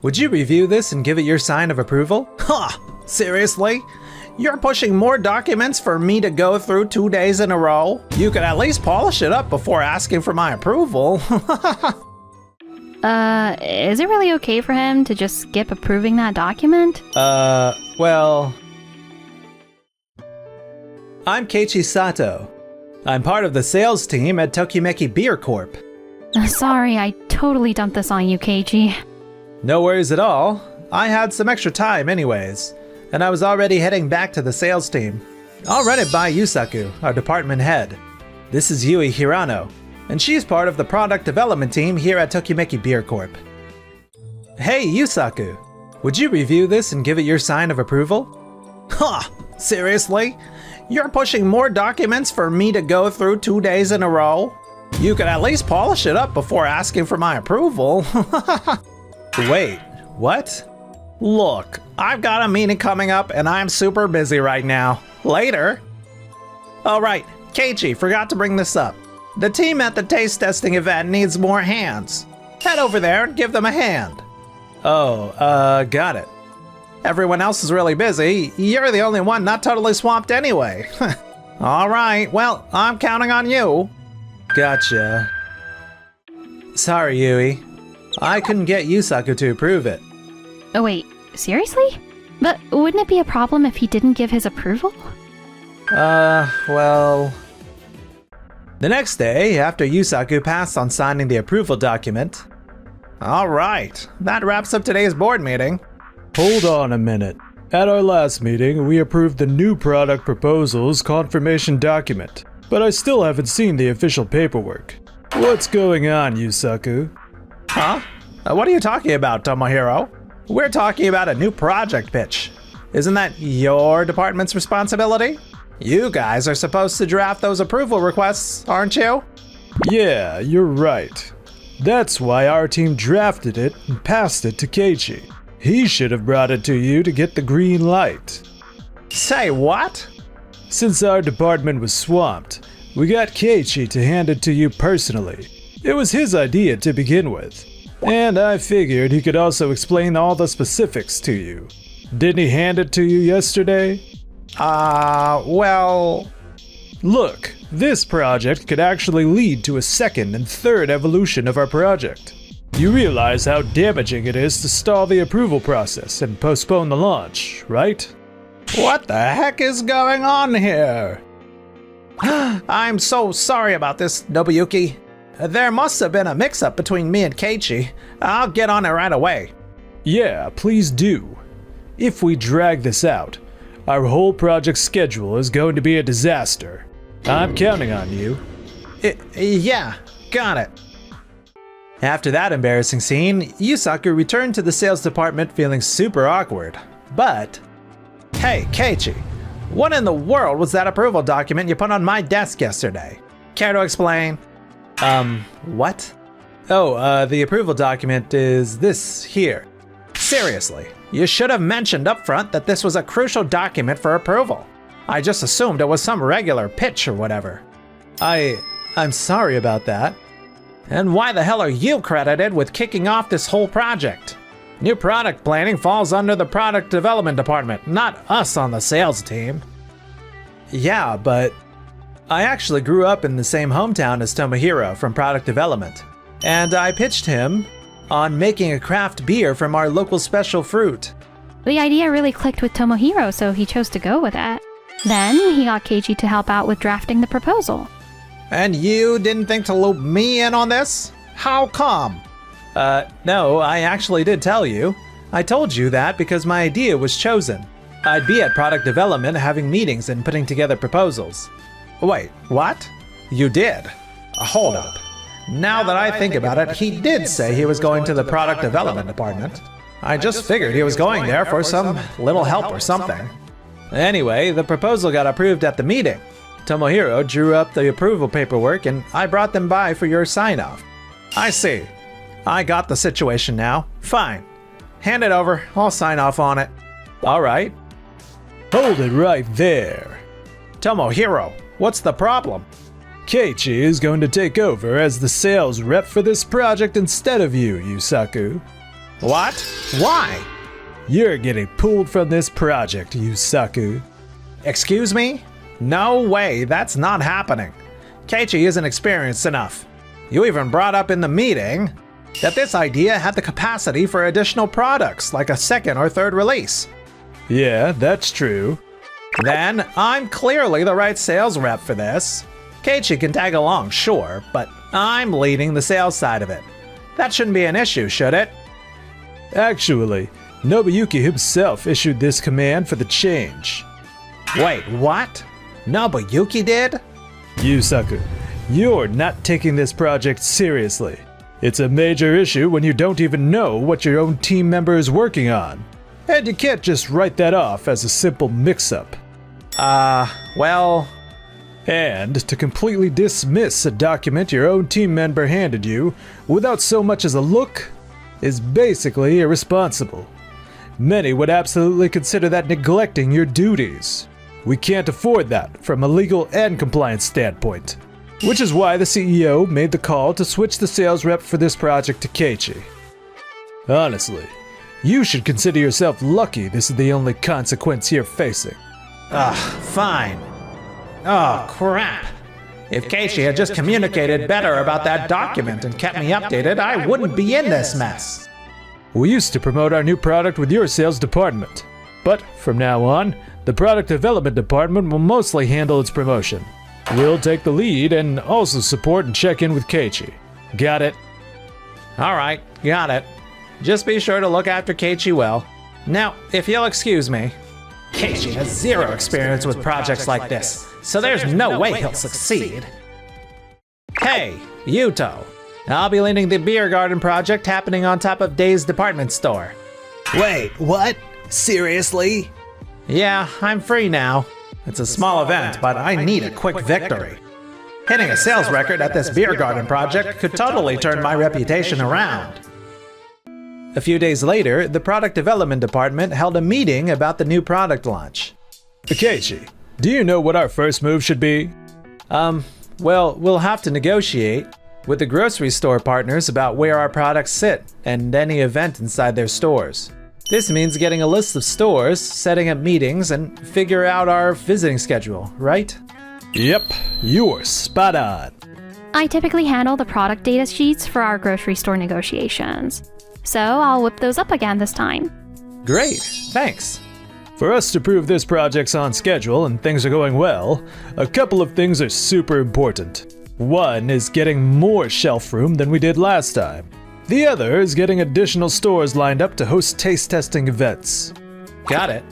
Would you review this and give it your sign of approval? Huh, seriously? You're pushing more documents for me to go through 2 days in a row? You could at least polish it up before asking for my approval. Is it really okay for him to just skip approving that document? Well... I'm Keiichi Sato. I'm part of the sales team at Tokimeki Beer Corp. Sorry, I totally dumped this on you, Keiichi. No worries at all. I had some extra time anyways, and I was already heading back to the sales team. I'll run it by Yusaku, our department head. This is Yui Hirano, and she's part of the product development team here at Tokimeki Beer Corp. Hey Yusaku, would you review this and give it your sign of approval? Huh, seriously? You're pushing more documents for me to go through 2 days in a row? You could at least polish it up before asking for my approval. Wait, what? Look, I've got a meeting coming up and I'm super busy right now. Later. Alright, Keiichi forgot to bring this up. The team at the taste testing event needs more hands. Head over there and give them a hand. Oh, got it. Everyone else is really busy. You're the only one not totally swamped anyway. Alright, well, I'm counting on you. Gotcha. Sorry, Yui. I couldn't get Yusaku to approve it. Oh wait, seriously? But wouldn't it be a problem if he didn't give his approval? Well... The next day, after Yusaku passed on signing the approval document... Alright, that wraps up today's board meeting. Hold on a minute. At our last meeting, we approved the new product proposal's confirmation document, but I still haven't seen the official paperwork. What's going on, Yusaku? Huh? What are you talking about, Tomohiro? We're talking about a new project pitch. Isn't that your department's responsibility? You guys are supposed to draft those approval requests, aren't you? Yeah, you're right. That's why our team drafted it and passed it to Keiichi. He should have brought it to you to get the green light. Say what? Since our department was swamped, we got Keiichi to hand it to you personally. It was his idea to begin with, and I figured he could also explain all the specifics to you. Didn't he hand it to you yesterday? Well... Look, this project could actually lead to a second and third evolution of our project. You realize how damaging it is to stall the approval process and postpone the launch, right? What the heck is going on here? I'm so sorry about this, Nobuyuki. There must have been a mix-up between me and Keiichi. I'll get on it right away. Yeah, please do. If we drag this out, our whole project schedule is going to be a disaster. I'm counting on you. Yeah, got it. After that embarrassing scene, Yusaku returned to the sales department feeling super awkward. But, hey, Keiichi, what in the world was that approval document you put on my desk yesterday? Care to explain? What? Oh, the approval document is this here. Seriously, you should have mentioned up front that this was a crucial document for approval. I just assumed it was some regular pitch or whatever. I'm sorry about that. And why the hell are you credited with kicking off this whole project? New product planning falls under the product development department, not us on the sales team. Yeah, but I actually grew up in the same hometown as Tomohiro from product development, and I pitched him on making a craft beer from our local special fruit. The idea really clicked with Tomohiro, so he chose to go with that. Then he got Keiichi to help out with drafting the proposal. And you didn't think to loop me in on this? How come? No, I actually did tell you. I told you that because my idea was chosen. I'd be at product development having meetings and putting together proposals. Wait, what? You did? Hold up. Now that I think about it, he did say he was going to the product development department. I just figured he was going there for some little help or something. Anyway, the proposal got approved at the meeting. Tomohiro drew up the approval paperwork and I brought them by for your sign-off. I see. I got the situation now. Fine. Hand it over. I'll sign off on it. All right. Hold it right there. Tomohiro, what's the problem? Keiichi is going to take over as the sales rep for this project instead of you, Yusaku. What? Why? You're getting pulled from this project, Yusaku. Excuse me? No way, that's not happening. Keiichi isn't experienced enough. You even brought up in the meeting that this idea had the capacity for additional products, like a second or third release. Yeah, that's true. Then, I'm clearly the right sales rep for this. Keiichi can tag along, sure, but I'm leading the sales side of it. That shouldn't be an issue, should it? Actually, Nobuyuki himself issued this command for the change. Wait, what? Nobuyuki did? Yusaku, you're not taking this project seriously. It's a major issue when you don't even know what your own team member is working on. And you can't just write that off as a simple mix-up. Well... And to completely dismiss a document your own team member handed you without so much as a look is basically irresponsible. Many would absolutely consider that neglecting your duties. We can't afford that from a legal and compliance standpoint. Which is why the CEO made the call to switch the sales rep for this project to Keiichi. Honestly, you should consider yourself lucky this is the only consequence you're facing. Fine. Oh, crap. If Keiichi had just communicated better about that document and kept me updated, I wouldn't be in this mess. We used to promote our new product with your sales department. But from now on, the product development department will mostly handle its promotion. We'll take the lead and also support and check in with Keiichi. Got it? Alright, got it. Just be sure to look after Keiichi well. Now, if you'll excuse me, Keiichi has zero experience with projects like this, so there's no way he'll succeed. Hey, Yuto. I'll be leading the beer garden project happening on top of Day's department store. Wait, what? Seriously? Yeah, I'm free now. It's a small event, but I need a quick victory. Hitting a sales record at this beer garden project could totally turn my reputation around. A few days later, the product development department held a meeting about the new product launch. Keiichi, do you know what our first move should be? Well, we'll have to negotiate with the grocery store partners about where our products sit and any event inside their stores. This means getting a list of stores, setting up meetings, and figure out our visiting schedule, right? Yep, you're spot on. I typically handle the product data sheets for our grocery store negotiations. So I'll whip those up again this time. Great, thanks. For us to prove this project's on schedule and things are going well, a couple of things are super important. One is getting more shelf room than we did last time. The other is getting additional stores lined up to host taste testing events. Got it.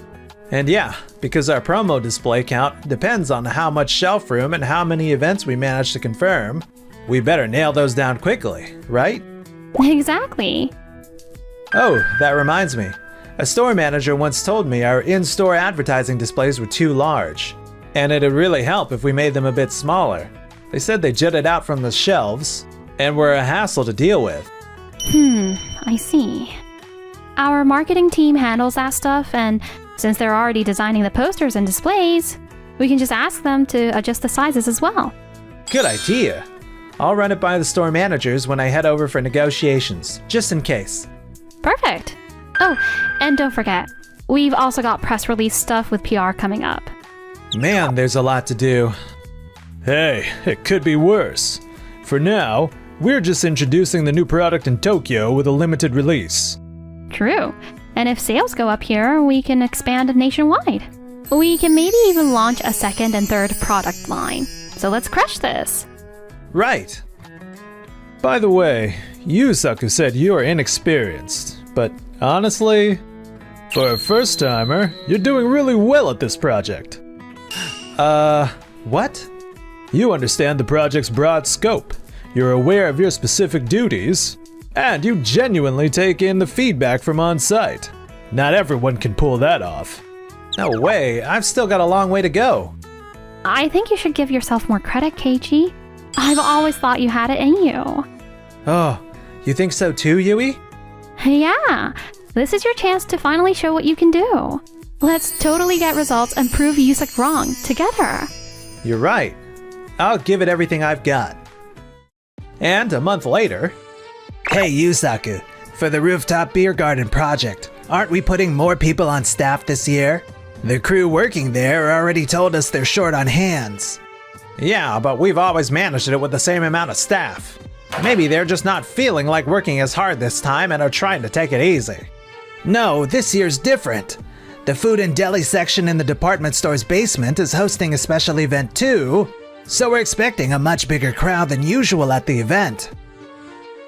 And yeah, because our promo display count depends on how much shelf room and how many events we manage to confirm, we better nail those down quickly, right? Exactly. Oh, that reminds me. A store manager once told me our in-store advertising displays were too large, and it'd really help if we made them a bit smaller. They said they jutted out from the shelves and were a hassle to deal with. I see. Our marketing team handles that stuff, and since they're already designing the posters and displays, we can just ask them to adjust the sizes as well. Good idea. I'll run it by the store managers when I head over for negotiations, just in case. Perfect. Oh, and don't forget, we've also got press release stuff with PR coming up. Man, there's a lot to do. Hey, it could be worse. For now, we're just introducing the new product in Tokyo with a limited release. True. And if sales go up here, we can expand nationwide. We can maybe even launch a second and third product line. So let's crush this. Right. By the way, Yusaku said you're inexperienced, but honestly, for a first-timer, you're doing really well at this project. What? You understand the project's broad scope, you're aware of your specific duties, and you genuinely take in the feedback from on-site. Not everyone can pull that off. No way, I've still got a long way to go. I think you should give yourself more credit, Keiichi. I've always thought you had it in you. Oh, you think so too, Yui? Yeah, this is your chance to finally show what you can do. Let's totally get results and prove Yusak wrong together. You're right. I'll give it everything I've got. And a month later... Hey Yusaku, For the rooftop beer garden project, aren't we putting more people on staff this year? The crew working there already told us they're short on hands. Yeah, but we've always managed it with the same amount of staff. Maybe they're just not feeling like working as hard this time and are trying to take it easy. No, this year's different. The food and deli section in the department store's basement is hosting a special event too, so we're expecting a much bigger crowd than usual at the event.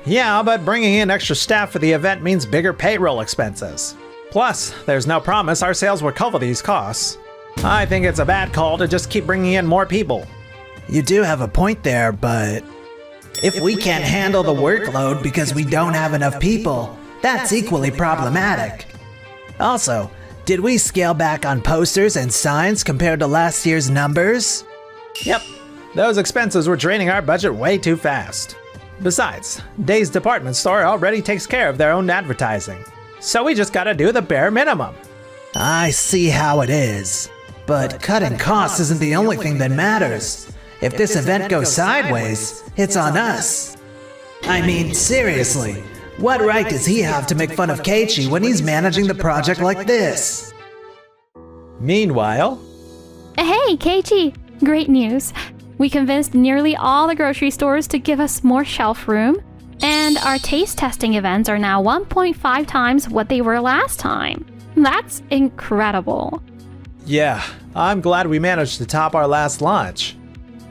Yeah, but bringing in extra staff for the event means bigger payroll expenses. Plus, there's no promise our sales will cover these costs. I think it's a bad call to just keep bringing in more people. You do have a point there, but if we can't handle the workload because we don't have enough people, that's equally problematic. Also, did we scale back on posters and signs compared to last year's numbers? Yep, those expenses were draining our budget way too fast. Besides, Day's department store already takes care of their own advertising, so we just gotta do the bare minimum. I see how it is, but cutting costs isn't the only thing that matters. If this event goes sideways, it's on us. I mean, seriously, what right does he have to make fun of Keiichi when he's managing the project like this? Meanwhile, Hey, Keiichi! Great news. We convinced nearly all the grocery stores to give us more shelf room, and our taste testing events are now 1.5 times what they were last time. That's incredible. yeah, I'm glad we managed to top our last launch.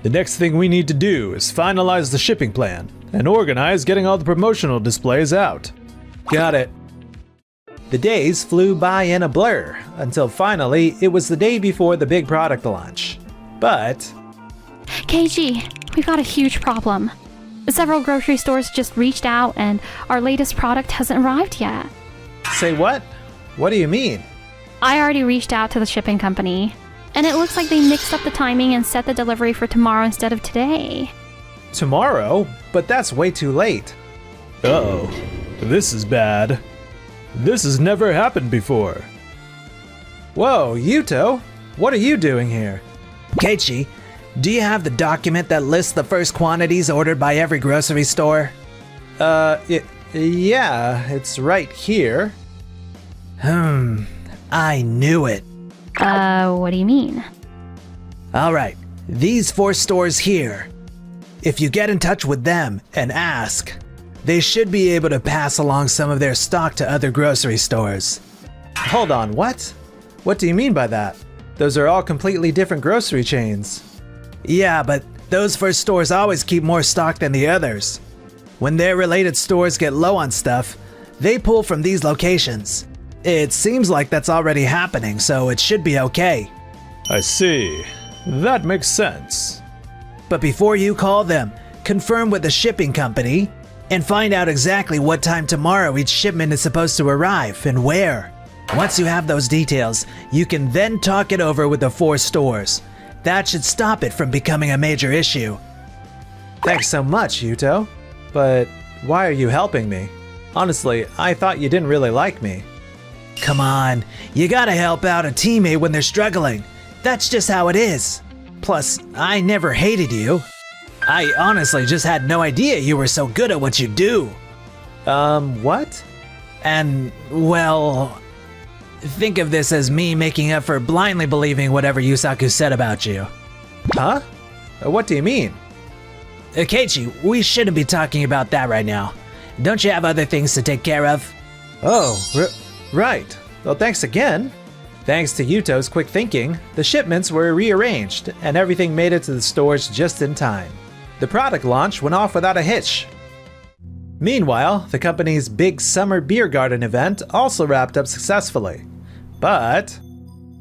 The next thing we need to do is finalize the shipping plan and organize getting all the promotional displays out. Got it. The days flew by in a blur, until finally it was the day before the big product launch. But Keiichi, we've got a huge problem. Several grocery stores just reached out and our latest product hasn't arrived yet. say what? What do you mean? I already reached out to the shipping company, and it looks like they mixed up the timing and set the delivery for tomorrow instead of today. Tomorrow? But that's way too late. Uh-oh, this is bad. This has never happened before. Whoa, Yuto, what are you doing here? Keiichi, do you have the document that lists the first quantities ordered by every grocery store? Yeah, it's right here. I knew it. What do you mean? Alright, these 4 stores here. If you get in touch with them and ask, they should be able to pass along some of their stock to other grocery stores. Hold on, what? What do you mean by that? Those are all completely different grocery chains. Yeah, but those first stores always keep more stock than the others. When their related stores get low on stuff, they pull from these locations. It seems like that's already happening, so it should be okay. I see. That makes sense. But before you call them, confirm with the shipping company and find out exactly what time tomorrow each shipment is supposed to arrive and where. Once you have those details, you can then talk it over with the 4 stores. That should stop it from becoming a major issue. Thanks so much, Yuto. But why are you helping me? Honestly, I thought you didn't really like me. Come on, you gotta help out a teammate when they're struggling. That's just how it is. Plus, I never hated you. I honestly just had no idea you were so good at what you do. What? And, well, think of this as me making up for blindly believing whatever Yusaku said about you. Huh? What do you mean? Keiichi, we shouldn't be talking about that right now. Don't you have other things to take care of? Oh, right. Well, thanks again. Thanks to Yuto's quick thinking, the shipments were rearranged and everything made it to the stores just in time. The product launch went off without a hitch. Meanwhile, the company's big summer beer garden event also wrapped up successfully. But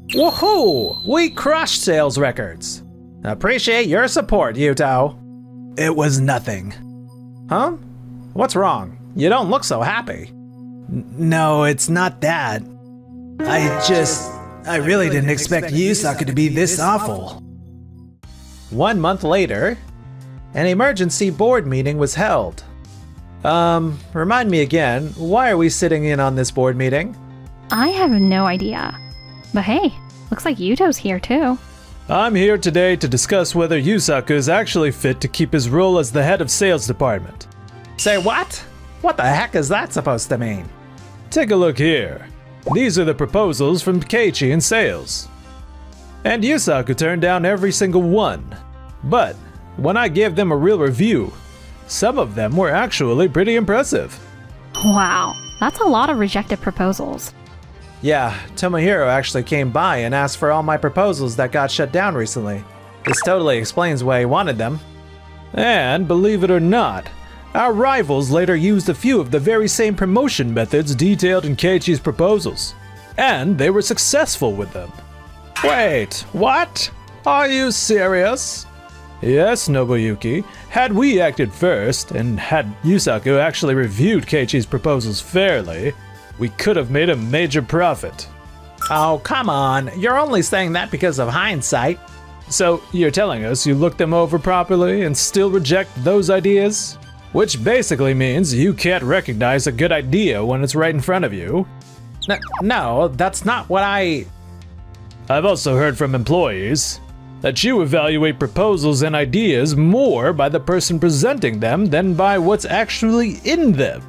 woohoo! We crushed sales records! Appreciate your support, Yuto. It was nothing. Huh? What's wrong? You don't look so happy. No, it's not that. I really didn't expect Yusaku to be this awful. 1 month later, an emergency board meeting was held. Remind me again, why are we sitting in on this board meeting? I have no idea. But hey, looks like Yuto's here too. I'm here today to discuss whether Yusaku is actually fit to keep his role as the head of sales department. Say what? What the heck is that supposed to mean? Take a look here. These are the proposals from Keiichi in sales. And Yusaku turned down every single one. But when I gave them a real review, some of them were actually pretty impressive. Wow, that's a lot of rejected proposals. Yeah, Tomohiro actually came by and asked for all my proposals that got shut down recently. This totally explains why he wanted them. And believe it or not, our rivals later used a few of the very same promotion methods detailed in Keiichi's proposals. And they were successful with them. Wait, what? Are you serious? Yes, Nobuyuki. Had we acted first, and had Yusaku actually reviewed Keiichi's proposals fairly, we could have made a major profit. Oh, come on. You're only saying that because of hindsight. So you're telling us you looked them over properly and still reject those ideas? Which basically means you can't recognize a good idea when it's right in front of you. No, that's not what I've also heard from employees that you evaluate proposals and ideas more by the person presenting them than by what's actually in them.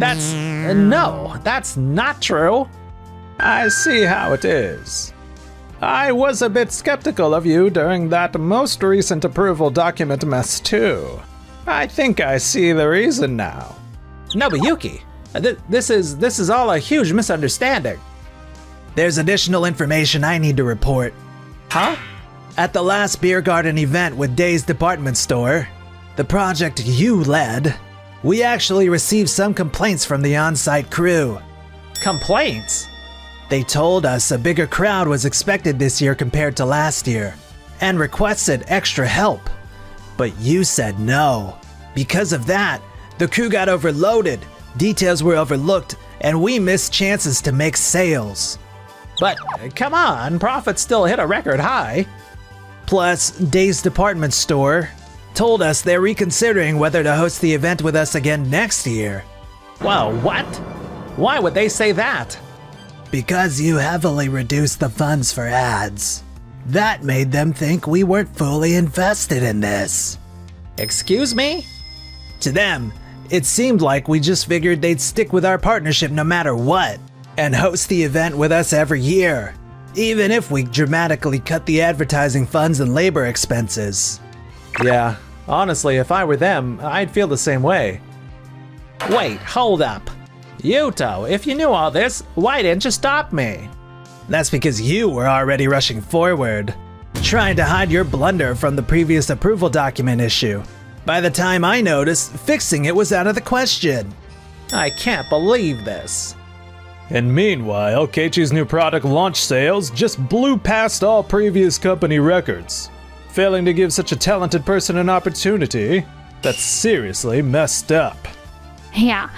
No, that's not true. I see how it is. I was a bit skeptical of you during that most recent approval document mess too. I think I see the reason now. Nobuyuki, this is all a huge misunderstanding. There's additional information I need to report. Huh? At the last Beer Garden event with Day's department store, the project you led, we actually received some complaints from the on-site crew. Complaints? They told us a bigger crowd was expected this year compared to last year, and requested extra help. But you said no. Because of that, the crew got overloaded, details were overlooked, and we missed chances to make sales. But come on, profits still hit a record high. Plus, Day's department store told us they're reconsidering whether to host the event with us again next year. Whoa, what? Why would they say that? Because you heavily reduced the funds for ads. That made them think we weren't fully invested in this. Excuse me? To them, it seemed like we just figured they'd stick with our partnership no matter what, and host the event with us every year, even if we dramatically cut the advertising funds and labor expenses. Yeah, honestly, if I were them, I'd feel the same way. Wait, hold up. Yuto, if you knew all this, why didn't you stop me? That's because you were already rushing forward, trying to hide your blunder from the previous approval document issue. By the time I noticed, fixing it was out of the question. I can't believe this. And meanwhile, Keiichi's new product launch sales just blew past all previous company records. Failing to give such a talented person an opportunity, that's seriously messed up. Yeah,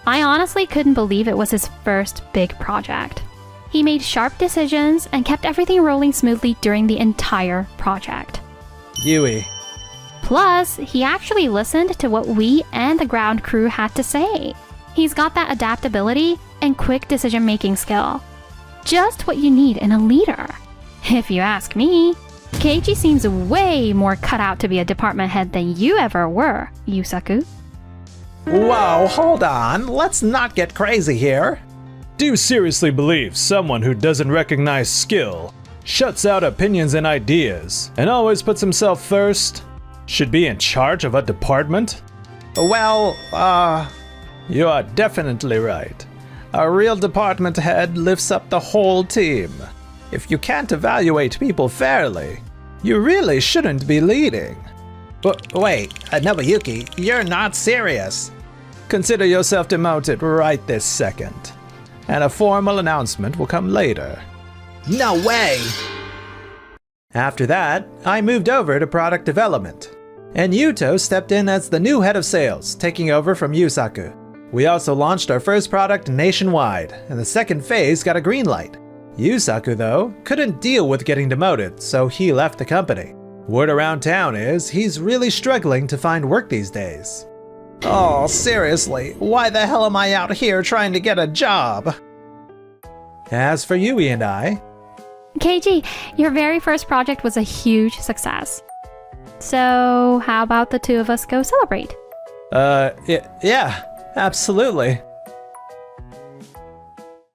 I honestly couldn't believe it was his first big project. He made sharp decisions and kept everything rolling smoothly during the entire project. Yui. Plus, he actually listened to what we and the ground crew had to say. He's got that adaptability and quick decision-making skill. Just what you need in a leader. If you ask me, Keiichi seems way more cut out to be a department head than you ever were, Yusaku. Whoa, hold on. Let's not get crazy here. Do you seriously believe someone who doesn't recognize skill, shuts out opinions and ideas, and always puts himself first, should be in charge of a department? Well, You are definitely right. A real department head lifts up the whole team. If you can't evaluate people fairly, you really shouldn't be leading. wait, Nobuyuki, you're not serious. Consider yourself demoted right this second, and a formal announcement will come later. No way! After that, I moved over to product development, and Yuto stepped in as the new head of sales, taking over from Yusaku. We also launched our first product nationwide, and the second phase got a green light. Yusaku, though, couldn't deal with getting demoted, so he left the company. Word around town is he's really struggling to find work these days. Oh, seriously, why the hell am I out here trying to get a job? As for Yui and I... Keiichi, your very first project was a huge success. So, how about the two of us go celebrate? Yeah, Absolutely.